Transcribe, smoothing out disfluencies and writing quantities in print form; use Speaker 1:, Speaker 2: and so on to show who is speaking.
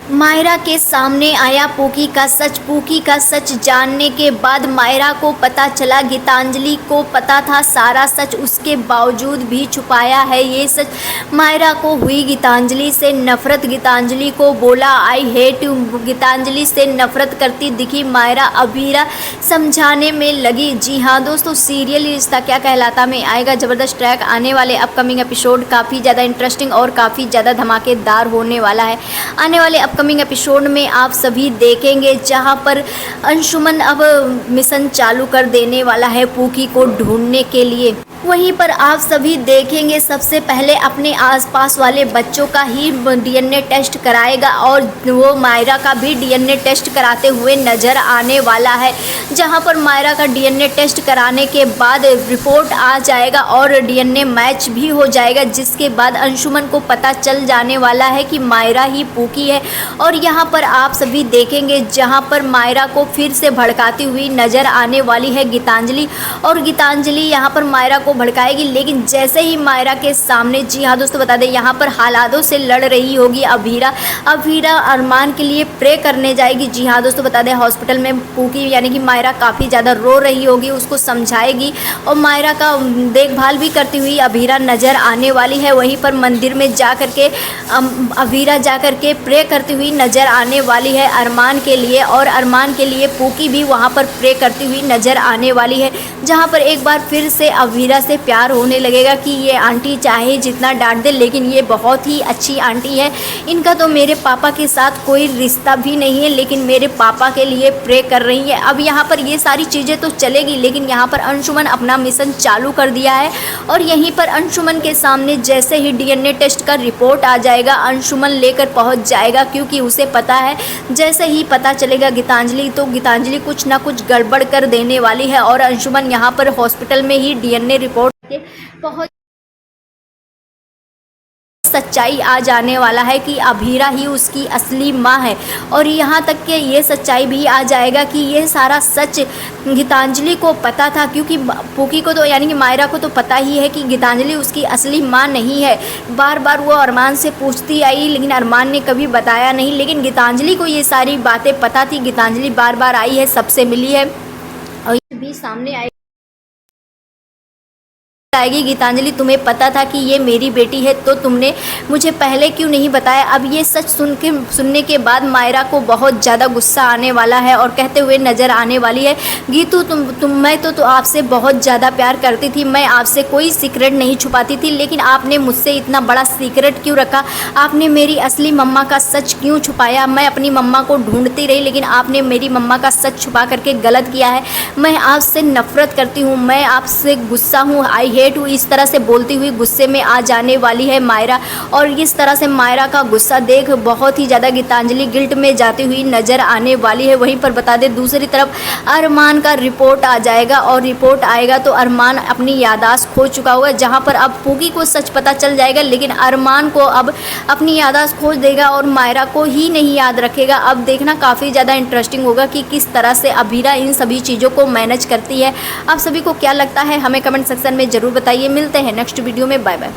Speaker 1: मायरा के सामने आया पूकी का सच। पूकी का सच जानने के बाद मायरा को पता चला गीतांजलि को पता था सारा सच, उसके बावजूद भी छुपाया है ये सच। मायरा को हुई गीतांजलि से नफरत। गीतांजलि को बोला आई हेट यू। गीतांजलि से नफरत करती दिखी मायरा। अभीरा समझाने में लगी। जी हाँ दोस्तों, सीरियल रिश्ता क्या कहलाता में आएगा ज़बरदस्त ट्रैक। आने वाले अपकमिंग एपिसोड काफ़ी ज़्यादा इंटरेस्टिंग और काफ़ी ज़्यादा धमाकेदार होने वाला है। आने वाले अपकमिंग एपिसोड में आप सभी देखेंगे जहां पर अंशुमन अब मिशन चालू कर देने वाला है पूकी को ढूंढने के लिए। वहीं पर आप सभी देखेंगे सबसे पहले अपने आसपास वाले बच्चों का ही डीएनए टेस्ट कराएगा और वो मायरा का भी डीएनए टेस्ट कराते हुए नज़र आने वाला है। जहां पर मायरा का डीएनए टेस्ट कराने के बाद रिपोर्ट आ जाएगा और डीएनए मैच भी हो जाएगा, जिसके बाद अंशुमन को पता चल जाने वाला है कि मायरा ही पूकी है। और यहां पर आप सभी देखेंगे जहां पर मायरा को फिर से भड़काती हुई नज़र आने वाली है गीतांजलि। और गीतांजलि यहां पर मायरा को भड़काएगी, लेकिन जैसे ही मायरा के सामने, जी हाँ दोस्तों बता दें, यहाँ पर हालातों से लड़ रही होगी अभीरा। अभीरा अरमान के लिए प्रे करने जाएगी। जी हाँ दोस्तों बता दें, हॉस्पिटल में पूकी यानी कि मायरा काफ़ी ज़्यादा रो रही होगी, उसको समझाएगी और मायरा का देखभाल भी करती हुई अभीरा नज़र आने वाली है। वहीं पर मंदिर में जा कर के अभीरा जा कर के प्रे करती हुई नज़र आने वाली है अरमान के लिए, और अरमान के लिए पूकी भी वहाँ पर प्रे करती हुई नज़र आने वाली है। जहाँ पर एक बार फिर से अभीरा से प्यार होने लगेगा कि ये आंटी चाहे जितना डांट दे लेकिन ये बहुत ही अच्छी आंटी है। इनका तो मेरे पापा के साथ कोई रिश्ता भी नहीं है, लेकिन मेरे पापा के लिए प्रे कर रही है। अब यहाँ पर ये सारी चीज़ें तो चलेगी, लेकिन यहाँ पर अंशुमन अपना मिशन चालू कर दिया है। और यहीं पर अंशुमन के सामने जैसे ही डीएनए टेस्ट का रिपोर्ट आ जाएगा, अंशुमन लेकर पहुँच जाएगा, क्योंकि उसे पता है जैसे ही पता चलेगा गीतांजलि, तो गीतांजलि कुछ ना कुछ गड़बड़ कर देने वाली है। और अंशुमन यहाँ पर हॉस्पिटल में ही डीएनए रिपोर्ट के पहुंच सच्चाई आ जाने वाला है कि अभीरा ही उसकी असली माँ है। और यहाँ तक कि ये सच्चाई भी आ जाएगा कि ये सारा सच गीतांजलि को पता था, क्योंकि पूकी को तो यानी कि मायरा को तो पता ही है कि गीतांजलि उसकी असली माँ नहीं है। बार बार वो अरमान से पूछती आई, लेकिन अरमान ने कभी बताया नहीं, लेकिन गीतांजलि को ये सारी बातें पता थी। गीतांजलि बार बार आई है, सबसे मिली है और ये भी सामने आई आएगी। गीतांजलि, तुम्हें पता था कि ये मेरी बेटी है, तो तुमने मुझे पहले क्यों नहीं बताया? अब ये सच सुनने के बाद मायरा को बहुत ज़्यादा गुस्सा आने वाला है और कहते हुए नज़र आने वाली है, गीतू मैं तो आपसे बहुत ज़्यादा प्यार करती थी, मैं आपसे कोई सीक्रेट नहीं छुपाती थी, लेकिन आपने मुझसे इतना बड़ा सीक्रेट क्यों रखा? आपने मेरी असली मम्मा का सच क्यों छुपाया? मैं अपनी मम्मा को ढूंढती रही, लेकिन आपने मेरी मम्मा का सच छुपा करके गलत किया है। मैं आपसे नफरत करती हूँ, मैं आपसे गुस्सा हूँ, आई हेट। इस तरह से बोलती हुई गुस्से में आ जाने वाली है मायरा। और इस तरह से मायरा का गुस्सा देख बहुत ही ज़्यादा गीतांजलि गिल्ट में जाती हुई नज़र आने वाली है। वहीं पर बता दें दूसरी तरफ अरमान का रिपोर्ट आ जाएगा, और रिपोर्ट आएगा तो अरमान अपनी यादाश्त खो चुका होगा। जहां पर अब पूकी को सच पता चल जाएगा, लेकिन अरमान को अब अपनी यादाश्त खो देगा और मायरा को ही नहीं याद रखेगा। अब देखना काफ़ी ज़्यादा इंटरेस्टिंग होगा कि किस तरह से अभीरा इन सभी चीज़ों को मैनेज करती है। आप सभी को क्या लगता है हमें कमेंट सेक्शन में ज़रूर बताइए। मिलते हैं नेक्स्ट वीडियो में, बाय बाय।